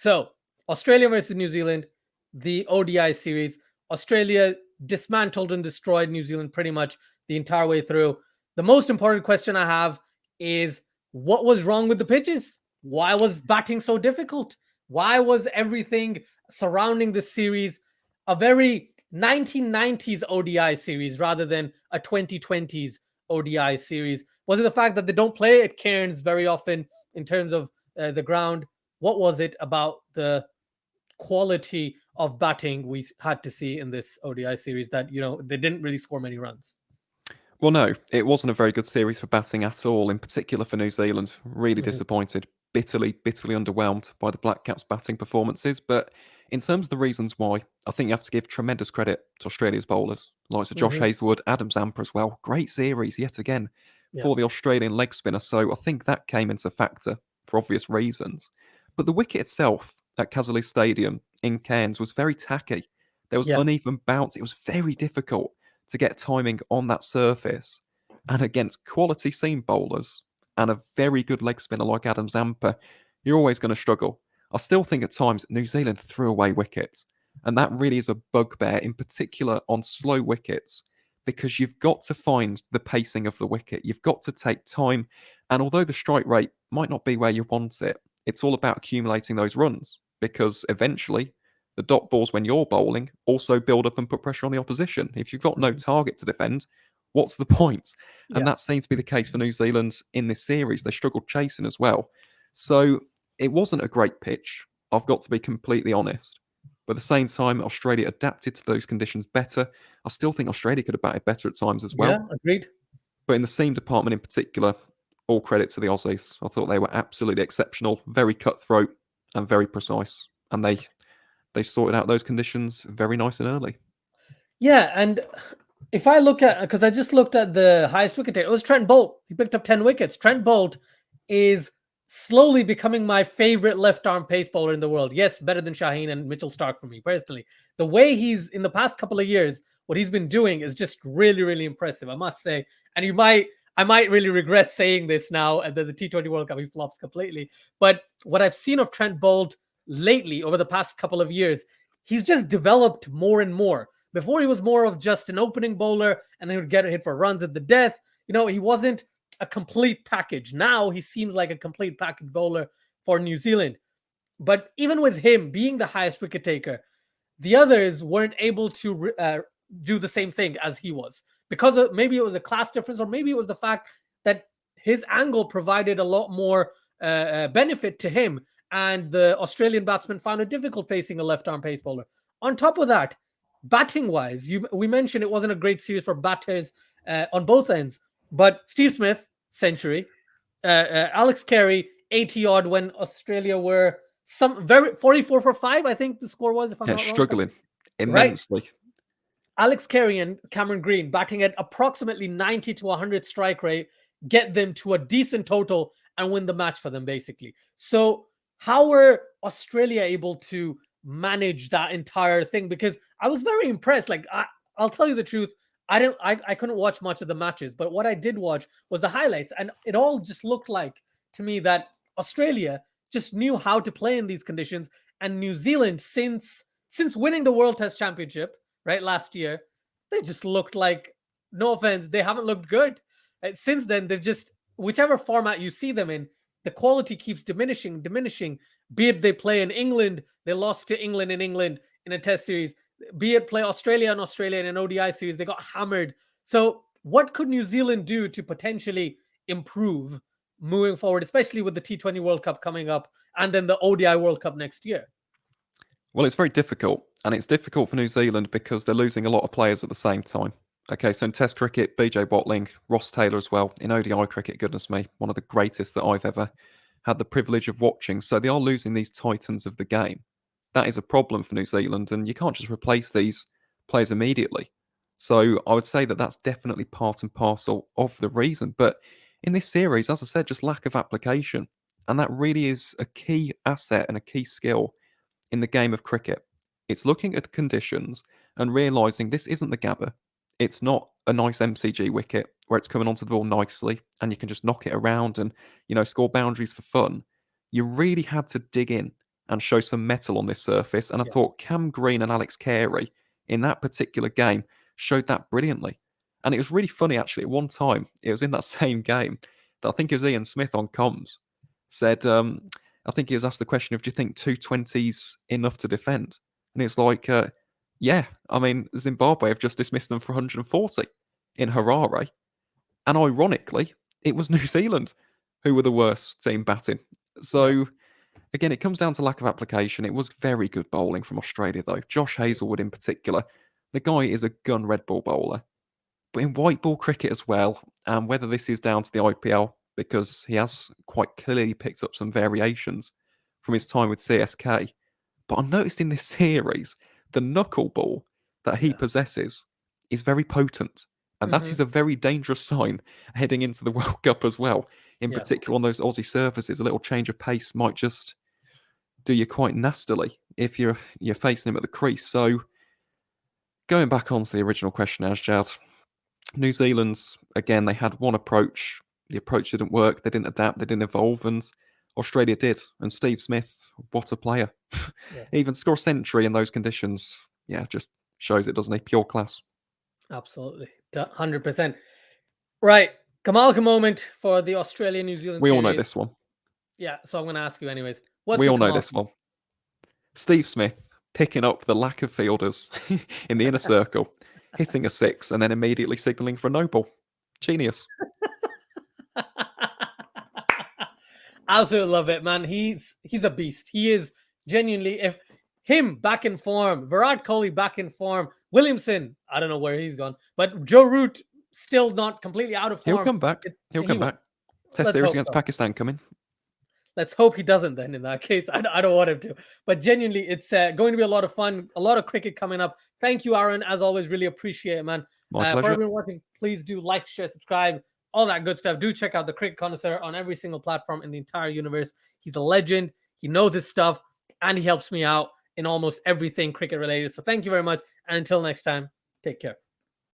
So, Australia versus New Zealand, the ODI series. Australia dismantled and destroyed New Zealand pretty much the entire way through. The most important question I have is what was wrong with the pitches? Why was batting so difficult? Why was everything surrounding the series a very 1990s ODI series rather than a 2020s ODI series? Was it the fact that they don't play at Cairns very often in terms of the ground? What was it about the quality of batting we had to see in this ODI series that, they didn't really score many runs? Well, no, it wasn't a very good series for batting at all, in particular for New Zealand. Really disappointed, bitterly underwhelmed by the Black Caps' batting performances. But in terms of the reasons why, I think you have to give tremendous credit to Australia's bowlers, like Josh Hazlewood, Adam Zampa as well. Great series yet again for the Australian leg spinner. So I think that came into factor for obvious reasons. But the wicket itself at Cazaly Stadium in Cairns was very tacky. There was uneven bounce. It was very difficult to get timing on that surface. And against quality seam bowlers and a very good leg spinner like Adam Zampa, you're always going to struggle. I still think at times New Zealand threw away wickets. And that really is a bugbear, in particular on slow wickets, because you've got to find the pacing of the wicket. You've got to take time. And although the strike rate might not be where you want it, it's all about accumulating those runs, because eventually the dot balls when you're bowling also build up and put pressure on the opposition. If you've got no target to defend, what's the point? And that seemed to be the case for New Zealand in this series. They struggled chasing as well. So it wasn't a great pitch. I've got to be completely honest. But at the same time, Australia adapted to those conditions better. I still think Australia could have batted better at times as well. Yeah, agreed. But in the seam department in particular, all credit to the Aussies. I thought they were absolutely exceptional, very cutthroat and very precise. And they sorted out those conditions very nice and early. Yeah, and if I look at, because I just looked at the highest wicket taker, it was Trent Boult. He picked up 10 wickets. Trent Boult is slowly becoming my favorite left-arm pace bowler in the world. Yes, better than Shaheen and Mitchell Starc for me personally. The way he's, in the past couple of years, what he's been doing is just really, really impressive, I must say. And I might really regret saying this now, and the T20 World Cup, he flops completely. But what I've seen of Trent Boult lately, over the past couple of years, he's just developed more and more. Before, he was more of just an opening bowler, and then he would get hit for runs at the death. He wasn't a complete package. Now he seems like a complete package bowler for New Zealand. But even with him being the highest wicket taker, the others weren't able to do the same thing as he was, because maybe it was a class difference, or maybe it was the fact that his angle provided a lot more benefit to him, and the Australian batsman found it difficult facing a left-arm pace bowler. On top of that, batting-wise, we mentioned it wasn't a great series for batters on both ends, but Steve Smith, century, Alex Carey, 80-odd when Australia were 44 for 5, I think the score was, if I'm not wrong. Struggling immensely. Right? Alex Carey and Cameron Green batting at approximately 90 to 100 strike rate get them to a decent total and win the match for them, basically. So how were Australia able to manage that entire thing? Because I was very impressed. Like, I'll tell you the truth, I couldn't watch much of the matches, but what I did watch was the highlights, and it all just looked like to me that Australia just knew how to play in these conditions, and New Zealand, since winning the World Test Championship, right, last year, they just looked like, no offense, they haven't looked good. Since then, they've just, whichever format you see them in, the quality keeps diminishing. Be it they play in England, they lost to England in a test series. Be it play Australia in an ODI series, they got hammered. So what could New Zealand do to potentially improve moving forward, especially with the T20 World Cup coming up and then the ODI World Cup next year? Well, it's very difficult, and it's difficult for New Zealand because they're losing a lot of players at the same time. Okay, so in Test cricket, BJ Watling, Ross Taylor as well. In ODI cricket, goodness me, one of the greatest that I've ever had the privilege of watching. So they are losing these titans of the game. That is a problem for New Zealand, and you can't just replace these players immediately. So I would say that that's definitely part and parcel of the reason. But in this series, as I said, just lack of application. And that really is a key asset and a key skill in the game of cricket. It's looking at conditions and realising this isn't the Gabba. It's not a nice MCG wicket where it's coming onto the ball nicely and you can just knock it around and, score boundaries for fun. You really had to dig in and show some mettle on this surface. And I thought Cam Green and Alex Carey in that particular game showed that brilliantly. And it was really funny, actually. At one time, it was in that same game that I think it was Ian Smith on comms said, I think he was asked the question of, do you think 220's enough to defend? And it's like, yeah, I mean, Zimbabwe have just dismissed them for 140 in Harare. And ironically, it was New Zealand who were the worst team batting. So, again, it comes down to lack of application. It was very good bowling from Australia, though. Josh Hazlewood in particular. The guy is a gun red ball bowler. But in white ball cricket as well, and whether this is down to the IPL, because he has quite clearly picked up some variations from his time with CSK. But I noticed in this series, the knuckleball that he possesses is very potent. And that is a very dangerous sign heading into the World Cup as well. In particular, on those Aussie surfaces, a little change of pace might just do you quite nastily if you're facing him at the crease. So, going back onto the original question, Asjad, New Zealand's, again, they had one approach. The approach didn't work. They didn't adapt. They didn't evolve. And Australia did. And Steve Smith, what a player. Even score a century in those conditions, just shows it, doesn't he? Pure class. Absolutely. 100%. Right. Kamalka moment for the Australia-New Zealand We series. all know this one. Yeah, so I'm going to ask you anyways. We all know this one. Steve Smith picking up the lack of fielders in the inner circle, hitting a 6, and then immediately signalling for a no ball. Genius. Absolutely love it, man. He's a beast. He is genuinely, if him back in form, Virat Kohli back in form, Williamson, I don't know where he's gone, but Joe Root still not completely out of form. He'll come back. He'll come back. Test series against Pakistan coming. Let's hope he doesn't then in that case. I don't want him to. But genuinely, it's going to be a lot of fun, a lot of cricket coming up. Thank you, Aaron. As always, really appreciate it, man. My pleasure. For everyone watching, please do like, share, subscribe, all that good stuff. Do check out the Cricket Connoisseur on every single platform in the entire universe. He's a legend. He knows his stuff, and he helps me out in almost everything cricket related. So thank you very much. And until next time, take care.